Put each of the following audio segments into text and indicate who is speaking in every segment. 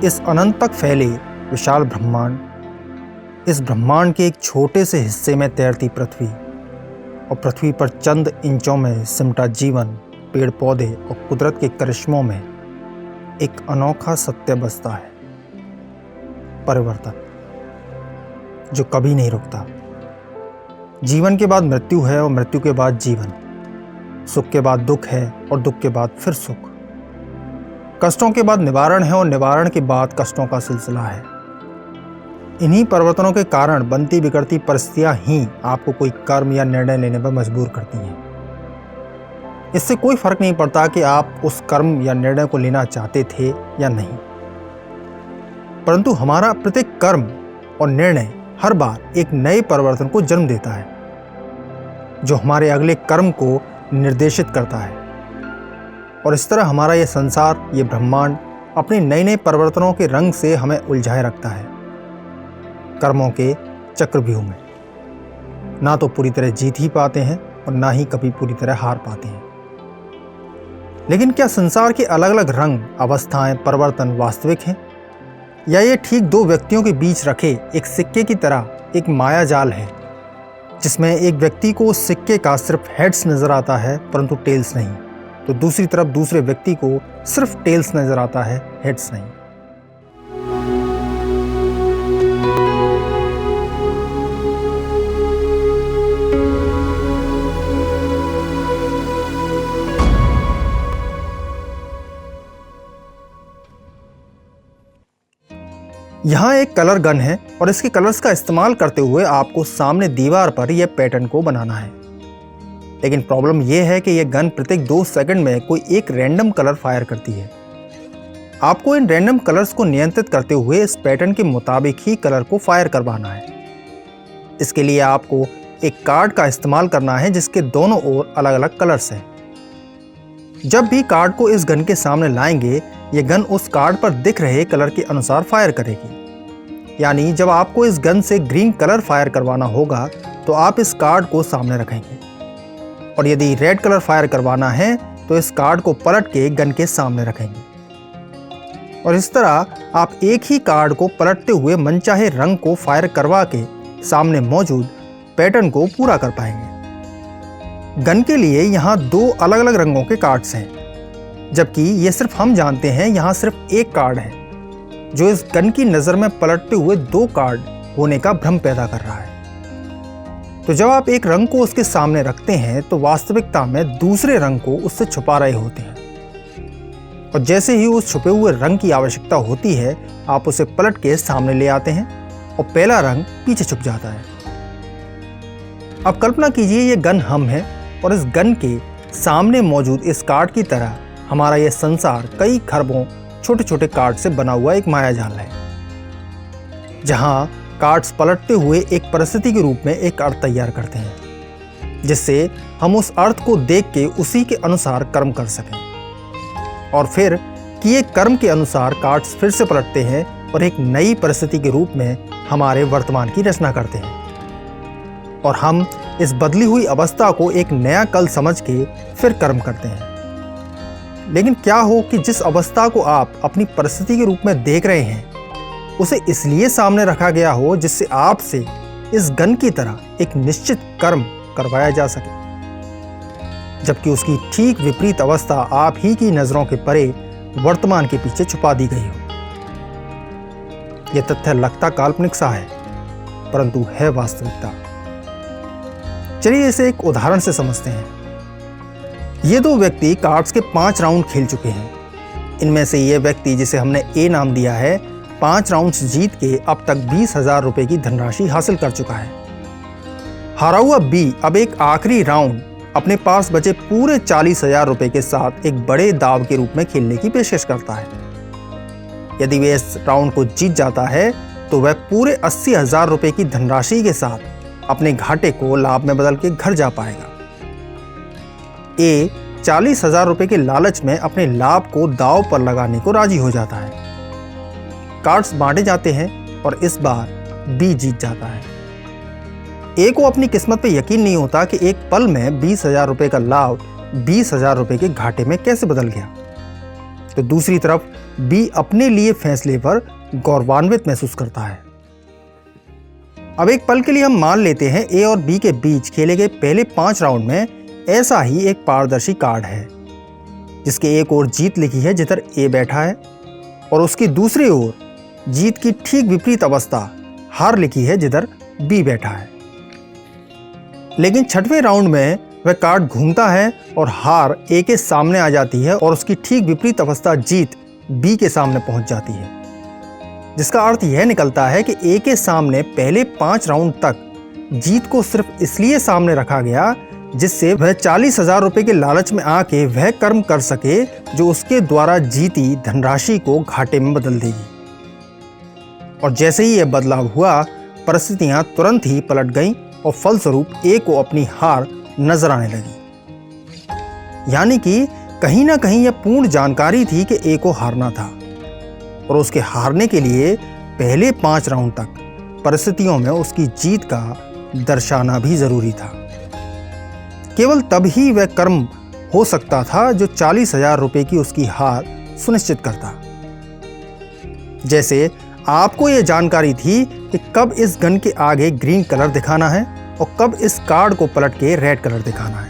Speaker 1: इस अनंत तक फैले विशाल ब्रह्मांड, इस ब्रह्मांड के एक छोटे से हिस्से में तैरती पृथ्वी और पृथ्वी पर चंद इंचों में सिमटा जीवन, पेड़ पौधे और कुदरत के करिश्मों में एक अनोखा सत्य बसता है, परिवर्तन, जो कभी नहीं रुकता। जीवन के बाद मृत्यु है और मृत्यु के बाद जीवन, सुख के बाद दुख है और दुख के बाद फिर सुख, कष्टों के बाद निवारण है और निवारण के बाद कष्टों का सिलसिला है। इन्हीं परिवर्तनों के कारण बनती बिगड़ती परिस्थितियां ही आपको कोई कर्म या निर्णय लेने पर मजबूर करती हैं। इससे कोई फर्क नहीं पड़ता कि आप उस कर्म या निर्णय को लेना चाहते थे या नहीं, परंतु हमारा प्रत्येक कर्म और निर्णय हर बार एक नए परिवर्तन को जन्म देता है, जो हमारे अगले कर्म को निर्देशित करता है। और इस तरह हमारा यह संसार, ये ब्रह्मांड अपने नए नए परिवर्तनों के रंग से हमें उलझाए रखता है, कर्मों के चक्रव्यूह में। ना तो पूरी तरह जीत ही पाते हैं और ना ही कभी पूरी तरह हार पाते हैं। लेकिन क्या संसार के अलग अलग रंग, अवस्थाएं, परिवर्तन वास्तविक हैं, या ये ठीक दो व्यक्तियों के बीच रखे एक सिक्के की तरह एक माया जाल है, जिसमें एक व्यक्ति को उस सिक्के का सिर्फ हेड्स नजर आता है परंतु टेल्स नहीं, तो दूसरी तरफ दूसरे व्यक्ति को सिर्फ टेल्स नजर आता है, हेड्स नहीं। यहाँ एक कलर गन है और इसके कलर्स का इस्तेमाल करते हुए आपको सामने दीवार पर यह पैटर्न को बनाना है। लेकिन प्रॉब्लम यह है कि यह गन प्रत्येक 2 सेकंड में कोई एक रैंडम कलर फायर करती है। आपको इन रैंडम कलर्स को नियंत्रित करते हुए इस पैटर्न के मुताबिक ही कलर को फायर करवाना है। इसके लिए आपको एक कार्ड का इस्तेमाल करना है जिसके दोनों ओर अलग अलग कलर्स हैं। जब भी कार्ड को इस गन के सामने लाएंगे, यह गन उस कार्ड पर दिख रहे कलर के अनुसार फायर करेगी। यानी जब आपको इस गन से ग्रीन कलर फायर करवाना होगा तो आप इस कार्ड को सामने रखेंगे, और यदि रेड कलर फायर करवाना है तो इस कार्ड को पलट के गन के सामने रखेंगे। और इस तरह आप एक ही कार्ड को पलटते हुए मनचाहे रंग को फायर करवा के सामने मौजूद पैटर्न को पूरा कर पाएंगे। गन के लिए यहाँ 2 अलग अलग रंगों के कार्ड्स हैं, जबकि ये सिर्फ हम जानते हैं यहाँ सिर्फ एक कार्ड है, जो इस गन की नज़र में पलटते हुए 2 कार्ड होने का भ्रम पैदा कर रहा है। तो जब आप एक रंग को उसके सामने रखते हैं तो वास्तविकता में दूसरे रंग को उससे छुपा रहे होते हैं, और जैसे ही उस छुपे हुए रंग की आवश्यकता होती है, आप उसे पलट के सामने ले आते हैं और पहला रंग पीछे छुप जाता है। अब कल्पना कीजिए ये गन हम हैं और इस गन के सामने मौजूद इस कार्ड की तरह हमारा यह संसार कई खरबों छोटे छोटे कार्ड से बना हुआ एक मायाजाल है, जहां कार्ड्स पलटते हुए एक परिस्थिति के रूप में एक अर्थ तैयार करते हैं, जिससे हम उस अर्थ को देख के उसी के अनुसार कर्म कर सकें। और फिर किए कर्म के अनुसार कार्ड्स फिर से पलटते हैं और एक नई परिस्थिति के रूप में हमारे वर्तमान की रचना करते हैं, और हम इस बदली हुई अवस्था को एक नया कल समझ के फिर कर्म करते हैं। लेकिन क्या हो कि जिस अवस्था को आप अपनी परिस्थिति के रूप में देख रहे हैं, उसे इसलिए सामने रखा गया हो जिससे आपसे इस गन की तरह एक निश्चित कर्म करवाया जा सके, जबकि उसकी ठीक विपरीत अवस्था आप ही की नजरों के परे वर्तमान के पीछे छुपा दी गई हो। यह तथ्य लगता काल्पनिक सा है, परंतु है वास्तविकता। चलिए इसे एक उदाहरण से समझते हैं। ये 2 व्यक्ति कार्ड्स के 5 राउंड खेल चुके हैं। इनमें से ये व्यक्ति, जिसे हमने ए नाम दिया है, 5 राउंड्स जीत के अब तक 20,000 रुपए की धनराशि हासिल कर चुका है। हारा हुआ बी अब एक आखिरी राउंड अपने पास बचे पूरे 40,000 रुपए के साथ एक बड़े दाव के रूप में खेलने की पेशकश करता है। यदि वह इस राउंड को जीत जाता है तो वह पूरे 80,000 रुपए की धनराशि के साथ अपने घाटे को लाभ में बदल के घर जा पाएगा। ए 40,000 रुपए के लालच में अपने लाभ को दांव पर लगाने को राजी हो जाता है। कार्ड्स बांटे जाते हैं और इस बार बी जीत जाता है। ए को अपनी किस्मत पे यकीन नहीं होता कि एक पल में 20,000 रुपए का लाभ 20,000 रुपए के घाटे में कैसे बदल गया। तो दूसरी तरफ बी अपने लिए फैसले पर गौरवान्वित महसूस करता है। अब एक पल के लिए हम मान लेते हैं ए और बी के बीच खेले गए पहले 5 राउंड में ऐसा ही एक पारदर्शी कार्ड है जिसके एक ओर जीत लिखी है जिधर ए बैठा है और उसकी दूसरी ओर जीत की ठीक विपरीत अवस्था हार लिखी है जिधर बी बैठा है। लेकिन छठवें राउंड में वह कार्ड घूमता है और हार ए के सामने आ जाती है और उसकी ठीक विपरीत अवस्था जीत बी के सामने पहुंच जाती है, जिसका अर्थ यह निकलता है कि ए के सामने पहले 5 राउंड तक जीत को सिर्फ इसलिए सामने रखा गया जिससे वह 40,000 रुपए के लालच में आके वह कर्म कर सके जो उसके द्वारा जीती धनराशि को घाटे में बदल देगी। और जैसे ही यह बदलाव हुआ, परिस्थितियां तुरंत ही पलट गईं और फलस्वरूप ए को अपनी हार नजर आने लगी। यानी कि कहीं ना कहीं यह पूर्ण जानकारी थी कि ए को हारना था और उसके हारने के लिए पहले 5 राउंड तक परिस्थितियों में उसकी जीत का दर्शाना भी जरूरी था। केवल तब ही वह कर्म हो सकता था जो 40,000 रुपए की उसकी हार सुनिश्चित करता। जैसे आपको यह जानकारी थी कि कब इस गन के आगे ग्रीन कलर दिखाना है और कब इस कार्ड को पलट के रेड कलर दिखाना है,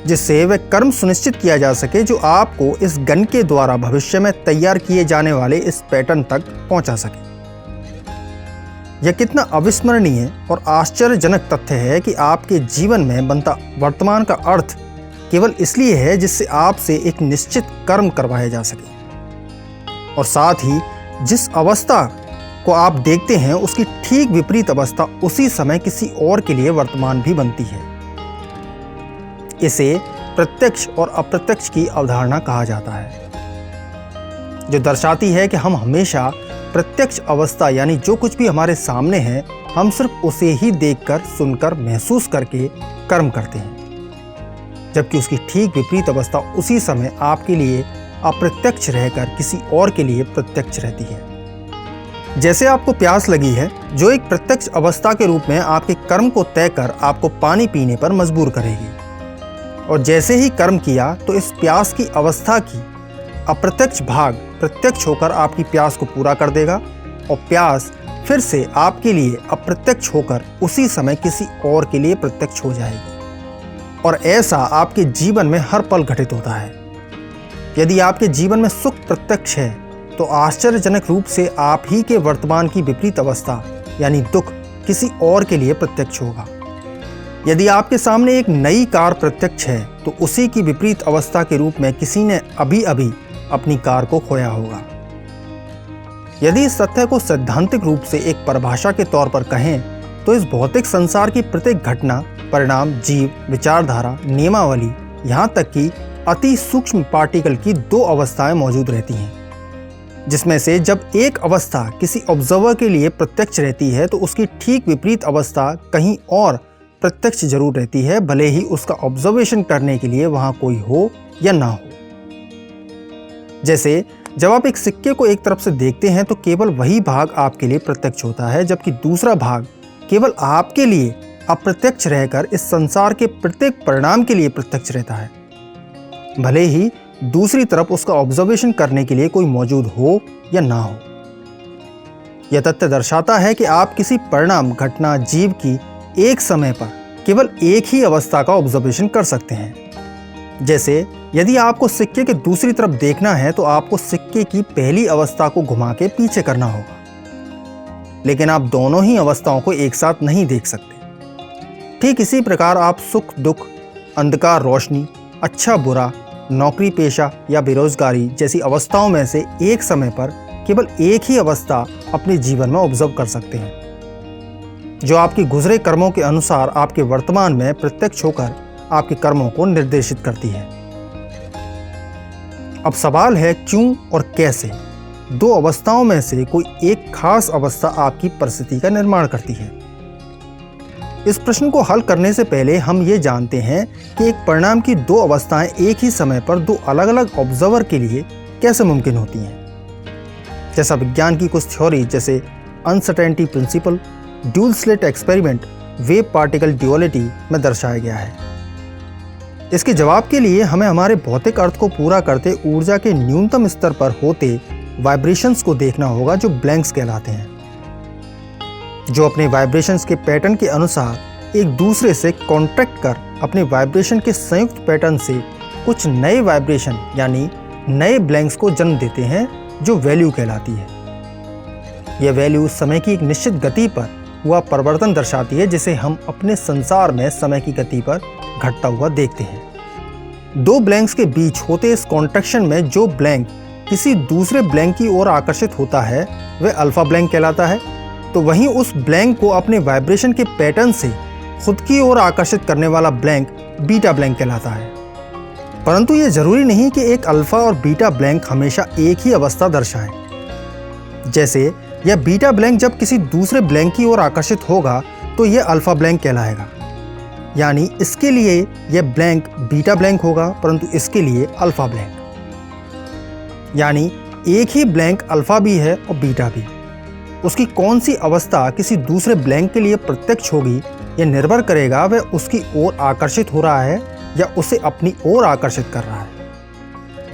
Speaker 1: जिससे वह कर्म सुनिश्चित किया जा सके जो आपको इस गन के द्वारा भविष्य में तैयार किए जाने वाले इस पैटर्न तक पहुंचा सके। यह कितना अविस्मरणीय और आश्चर्यजनक तथ्य है कि आपके जीवन में बनता वर्तमान का अर्थ केवल इसलिए है जिससे आपसे एक निश्चित कर्म करवाया जा सके और साथ ही जिस अवस्था को आप देखते हैं उसकी ठीक विपरीत अवस्था उसी समय किसी और के लिए वर्तमान भी बनती है। इसे प्रत्यक्ष और अप्रत्यक्ष की अवधारणा कहा जाता है, जो दर्शाती है कि हम हमेशा प्रत्यक्ष अवस्था यानी जो कुछ भी हमारे सामने है हम सिर्फ उसे ही देखकर, सुनकर, महसूस करके कर्म करते हैं, जबकि उसकी ठीक विपरीत अवस्था उसी समय आपके लिए अप्रत्यक्ष रहकर किसी और के लिए प्रत्यक्ष रहती है। जैसे आपको प्यास लगी है जो एक प्रत्यक्ष अवस्था के रूप में आपके कर्म को तय कर आपको पानी पीने पर मजबूर करेगी, और जैसे ही कर्म किया तो इस प्यास की अवस्था की अप्रत्यक्ष भाग प्रत्यक्ष होकर आपकी प्यास को पूरा कर देगा और प्यास फिर से आपके लिए अप्रत्यक्ष होकर उसी समय किसी और के लिए प्रत्यक्ष हो जाएगी। और ऐसा आपके जीवन में हर पल घटित होता है। यदि आपके जीवन में सुख प्रत्यक्ष है तो आश्चर्यजनक रूप से आप ही के वर्तमान की विपरीत अवस्था यानी दुख किसी और के लिए प्रत्यक्ष होगा। यदि आपके सामने एक नई कार प्रत्यक्ष है तो उसी की विपरीत अवस्था के रूप में किसी ने अभी अभी अपनी कार को खोया होगा। यदि इस तथ्य को सैद्धांतिक रूप से एक परिभाषा के तौर पर कहें तो इस भौतिक संसार की प्रत्येक घटना, परिणाम, जीव, विचारधारा, नियमावली, यहाँ तक कि अति सूक्ष्म पार्टिकल की 2 अवस्थाएं मौजूद रहती हैं, जिसमें से जब एक अवस्था किसी ऑब्जर्वर के लिए प्रत्यक्ष रहती है तो उसकी ठीक विपरीत अवस्था कहीं और प्रत्यक्ष जरूर रहती है, भले ही उसका ऑब्जर्वेशन करने के लिए वहां कोई हो या ना हो। जैसे जब आप एक सिक्के को एक तरफ से देखते हैं तो केवल वही भाग आपके लिए प्रत्यक्ष होता है, जबकि दूसरा भाग केवल आपके लिए अप्रत्यक्ष रहकर इस संसार के प्रत्येक परिणाम के लिए प्रत्यक्ष रहता है, भले ही दूसरी तरफ उसका ऑब्जर्वेशन करने के लिए कोई मौजूद हो या ना हो। यह तथ्य दर्शाता है कि आप किसी परिणाम, घटना, जीव की एक समय पर केवल एक ही अवस्था का ऑब्जर्वेशन कर सकते हैं। जैसे यदि आपको सिक्के के दूसरी तरफ देखना है तो आपको सिक्के की पहली अवस्था को घुमा के पीछे करना होगा, लेकिन आप दोनों ही अवस्थाओं को एक साथ नहीं देख सकते। ठीक इसी प्रकार आप सुख दुख, अंधकार रोशनी, अच्छा बुरा, नौकरी पेशा या बेरोजगारी जैसी अवस्थाओं में से एक समय पर केवल एक ही अवस्था अपने जीवन में ऑब्जर्व कर सकते हैं, जो आपके गुजरे कर्मों के अनुसार आपके वर्तमान में प्रत्यक्ष होकर आपके कर्मों को निर्देशित करती है। अब सवाल है क्यों और कैसे 2 अवस्थाओं में से कोई एक खास अवस्था आपकी परिस्थिति का निर्माण करती है। इस प्रश्न को हल करने से पहले हम ये जानते हैं कि एक परिणाम की 2 अवस्थाएं एक ही समय पर 2 अलग अलग ऑब्जर्वर के लिए कैसे मुमकिन होती हैं। जैसा विज्ञान की कुछ थ्योरी जैसे uncertainty principle, dual slit experiment, wave particle duality में दर्शाया गया है। इसके जवाब के लिए हमें हमारे भौतिक अर्थ को पूरा करते ऊर्जा के न्यूनतम स्तर पर होते वाइब्रेशंस को देखना होगा, जो ब्लैंक्स कहलाते हैं, जो अपने वाइब्रेशंस के पैटर्न के अनुसार एक दूसरे से कॉन्ट्रैक्ट कर अपने वाइब्रेशन के संयुक्त पैटर्न से कुछ नए वाइब्रेशन यानी नए ब्लैंक्स को जन्म देते हैं, जो वैल्यू कहलाती है। यह वैल्यू समय की एक निश्चित गति पर हुआ परिवर्तन दर्शाती है, जिसे हम अपने संसार में समय की गति पर घटता हुआ देखते हैं। दो ब्लैंक्स के बीच होते इस कॉन्ट्रैक्शन में जो ब्लैंक किसी दूसरे ब्लैंक की ओर आकर्षित होता है वह अल्फा ब्लैंक कहलाता है, तो वहीं उस ब्लैंक को अपने वाइब्रेशन के पैटर्न से खुद की ओर आकर्षित करने वाला ब्लैंक बीटा ब्लैंक कहलाता है। परंतु यह जरूरी नहीं कि एक अल्फा और बीटा ब्लैंक हमेशा एक ही अवस्था दर्शाएं। जैसे यह बीटा ब्लैंक जब किसी दूसरे ब्लैंक की ओर आकर्षित होगा तो यह अल्फा ब्लैंक कहलाएगा, यानी इसके लिए यह ब्लैंक बीटा ब्लैंक होगा, परंतु इसके लिए अल्फा ब्लैंक। यानी एक ही ब्लैंक अल्फा भी है और बीटा भी। उसकी कौन सी अवस्था किसी दूसरे ब्लैंक के लिए प्रत्यक्ष होगी, यह निर्भर करेगा वह उसकी ओर आकर्षित हो रहा है या उसे अपनी ओर आकर्षित कर रहा है।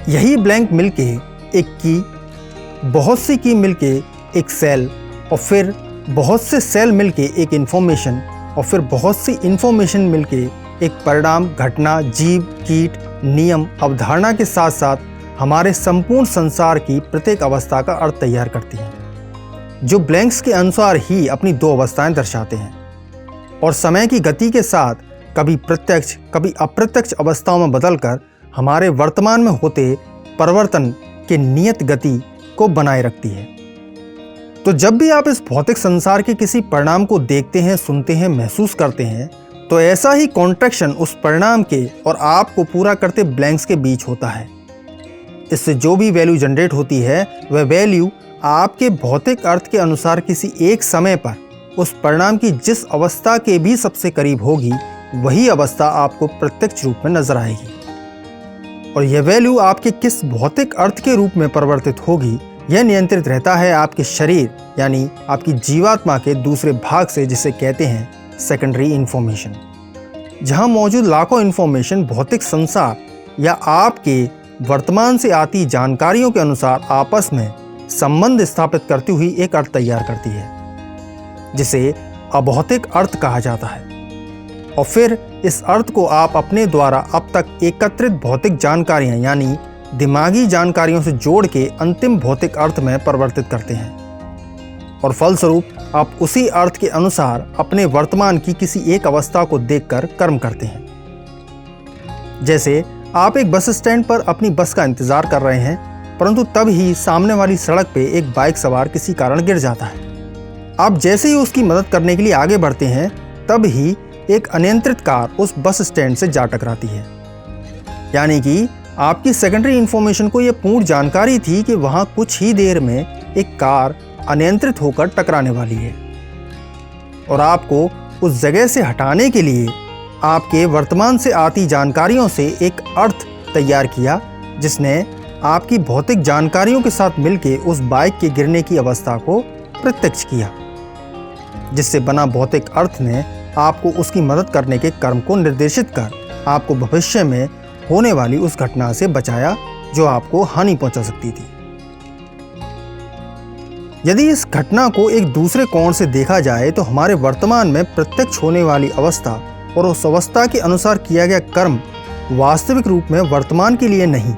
Speaker 1: यही ब्लैंक मिलके एक की, बहुत सी की मिलके एक सेल, और फिर बहुत से सेल मिलके एक इंफॉर्मेशन, और फिर बहुत सी इंफॉर्मेशन मिलके एक परिणाम, घटना, जीव, कीट, नियम, अवधारणा के साथ साथ हमारे संपूर्ण संसार की प्रत्येक अवस्था का अर्थ तैयार करती हैं, जो ब्लैंक्स के अनुसार ही अपनी दो अवस्थाएं दर्शाते हैं और समय की गति के साथ कभी प्रत्यक्ष कभी अप्रत्यक्ष अवस्थाओं में बदलकर हमारे वर्तमान में होते परिवर्तन के नियत गति को बनाए रखती है। तो जब भी आप इस भौतिक संसार के किसी परिणाम को देखते हैं, सुनते हैं, महसूस करते हैं, तो ऐसा ही कॉन्ट्रैक्शन उस परिणाम के और आपको पूरा करते ब्लैंक्स के बीच होता है। इससे जो भी वैल्यू जनरेट होती है वह वैल्यू आपके भौतिक अर्थ के अनुसार किसी एक समय पर उस परिणाम की जिस अवस्था के भी सबसे करीब होगी, वही अवस्था आपको प्रत्यक्ष रूप में नजर आएगी। और यह वैल्यू आपके किस भौतिक अर्थ के रूप में परिवर्तित होगी, यह नियंत्रित रहता है आपके शरीर यानी आपकी जीवात्मा के दूसरे भाग से, जिसे कहते हैं सेकेंडरी इंफॉर्मेशन, जहां मौजूद लाखों इंफॉर्मेशन भौतिक संसार या आपके वर्तमान से आती जानकारियों के अनुसार आपस में संबंध स्थापित करती हुई एक अर्थ तैयार करती है, जिसे अभौतिक अर्थ कहा जाता है। और फिर इस अर्थ को आप अपने द्वारा अब तक एकत्रित भौतिक जानकारियां यानी दिमागी जानकारियों से जोड़ के अंतिम भौतिक अर्थ में परिवर्तित करते हैं, और फलस्वरूप आप उसी अर्थ के अनुसार अपने वर्तमान की किसी एक अवस्था को देखकर कर्म करते हैं। जैसे आप एक बस स्टैंड पर अपनी बस का इंतजार कर रहे हैं, परंतु तब ही सामने वाली सड़क पे एक बाइक सवार किसी कारण गिर जाता है। आप जैसे ही उसकी मदद करने के लिए आगे बढ़ते हैं, तब ही एक अनियंत्रित कार उस बस स्टैंड से जा टकराती है। यानी कि आपकी सेकेंडरी इंफॉर्मेशन को यह पूर्ण जानकारी थी कि वहां कुछ ही देर में एक कार अनियंत्रित होकर टकराने वाली है, और आपको उस जगह से हटाने के लिए आपके वर्तमान से आती जानकारियों से एक अर्थ तैयार किया, जिसने आपकी भौतिक जानकारियों के साथ मिलकर उस बाइक के गिरने की अवस्था को प्रत्यक्ष किया, जिससे बना भौतिक अर्थ ने आपको उसकी मदद करने के कर्म को निर्देशित कर आपको भविष्य में होने वाली उस घटना से बचाया जो आपको हानि पहुंचा सकती थी। यदि इस घटना को एक दूसरे कोण से देखा जाए तो हमारे वर्तमान में प्रत्यक्ष होने वाली अवस्था और उस अवस्था के अनुसार किया गया कर्म वास्तविक रूप में वर्तमान के लिए नहीं,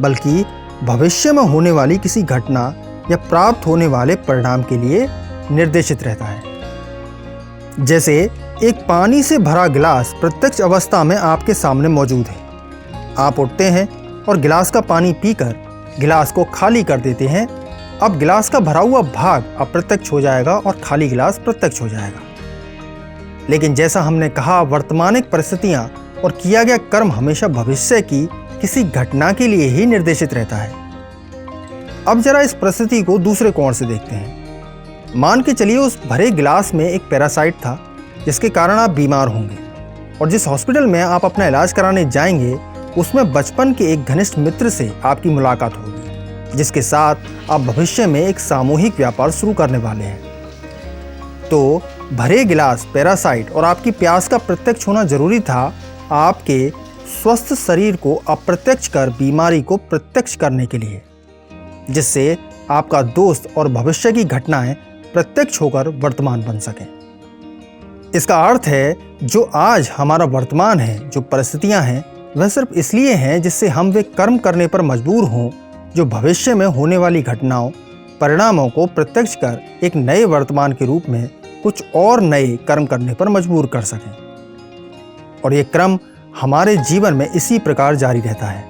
Speaker 1: बल्कि भविष्य में होने वाली किसी घटना या प्राप्त होने वाले परिणाम के लिए निर्देशित रहता है। जैसे एक पानी से भरा गिलास प्रत्यक्ष अवस्था में आपके सामने मौजूद है। आप उठते हैं और गिलास का पानी पीकर गिलास को खाली कर देते हैं। अब गिलास का भरा हुआ भाग अप्रत्यक्ष हो जाएगा और खाली गिलास प्रत्यक्ष हो जाएगा। लेकिन जैसा हमने कहा, वर्तमानिक परिस्थितियां और किया गया कर्म हमेशा भविष्य की किसी घटना के लिए ही निर्देशित रहता है। अब जरा इस परिस्थिति को दूसरे कोण से देखते हैं। मान के चलिए उस भरे गिलास में एक पैरासाइट था, जिसके कारण आप बीमार होंगे, और जिस हॉस्पिटल में आप अपना इलाज कराने जाएंगे उसमें बचपन के एक घनिष्ठ मित्र से आपकी मुलाकात होगी, जिसके साथ आप भविष्य में एक सामूहिक व्यापार शुरू करने वाले हैं। तो भरे गिलास, पैरासाइट और आपकी प्यास का प्रत्यक्ष होना जरूरी था आपके स्वस्थ शरीर को अप्रत्यक्ष कर बीमारी को प्रत्यक्ष करने के लिए, जिससे आपका दोस्त और भविष्य की घटनाएं प्रत्यक्ष होकर वर्तमान बन सकें। इसका अर्थ है जो आज हमारा वर्तमान है, जो परिस्थितियां हैं, वह सिर्फ इसलिए हैं जिससे हम वे कर्म करने पर मजबूर हों जो भविष्य में होने वाली घटनाओं परिणामों को प्रत्यक्ष कर एक नए वर्तमान के रूप में कुछ और नए कर्म करने पर मजबूर कर सकें। और ये क्रम हमारे जीवन में इसी प्रकार जारी रहता है।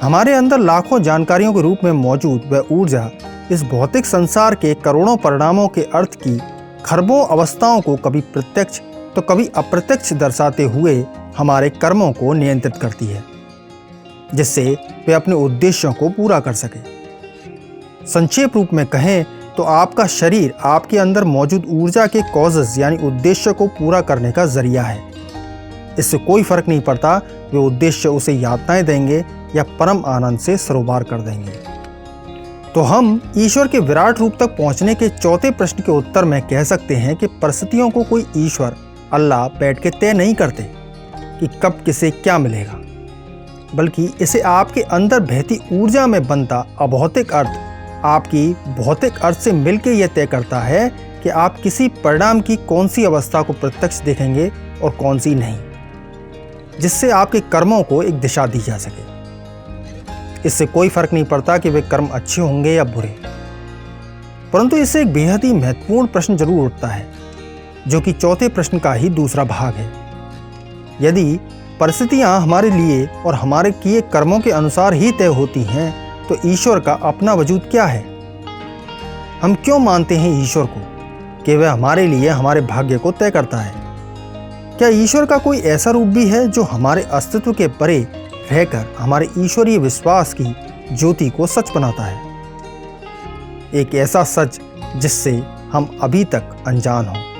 Speaker 1: हमारे अंदर लाखों जानकारियों के रूप में मौजूद वह ऊर्जा इस भौतिक संसार के करोड़ों परिणामों के अर्थ की खरबों अवस्थाओं को कभी प्रत्यक्ष तो कभी अप्रत्यक्ष दर्शाते हुए हमारे कर्मों को नियंत्रित करती है, जिससे वे अपने उद्देश्यों को पूरा कर सके। संक्षेप रूप में कहें तो आपका शरीर आपके अंदर मौजूद ऊर्जा के कॉजेस यानी उद्देश्य को पूरा करने का जरिया है। इससे कोई फर्क नहीं पड़ता वे उद्देश्य उसे यातनाएं देंगे या परम आनंद से सरोबार कर देंगे। तो हम ईश्वर के विराट रूप तक पहुंचने के चौथे प्रश्न के उत्तर में कह सकते हैं कि परिस्थितियों को कोई ईश्वर अल्लाह बैठ के तय नहीं करते कि कब किसे क्या मिलेगा, बल्कि इसे आपके अंदर बहती ऊर्जा में बनता अभौतिक अर्थ आपकी भौतिक अर्थ से मिलकर यह तय करता है कि आप किसी परिणाम की कौन सी अवस्था को प्रत्यक्ष देखेंगे और कौन सी नहीं, जिससे आपके कर्मों को एक दिशा दी जा सके। इससे कोई फर्क नहीं पड़ता कि वे कर्म अच्छे होंगे या बुरे, परंतु इससे एक बेहद ही महत्वपूर्ण प्रश्न जरूर उठता है, जो कि चौथे प्रश्न का ही दूसरा भाग है। यदि परिस्थितियां हमारे लिए और हमारे किए कर्मों के अनुसार ही तय होती हैं, तो ईश्वर का अपना वजूद क्या है? हम क्यों मानते हैं ईश्वर को कि वह हमारे लिए हमारे भाग्य को तय करता है? क्या ईश्वर का कोई ऐसा रूप भी है जो हमारे अस्तित्व के परे रहकर हमारे ईश्वरीय विश्वास की ज्योति को सच बनाता है? एक ऐसा सच जिससे हम अभी तक अनजान हों।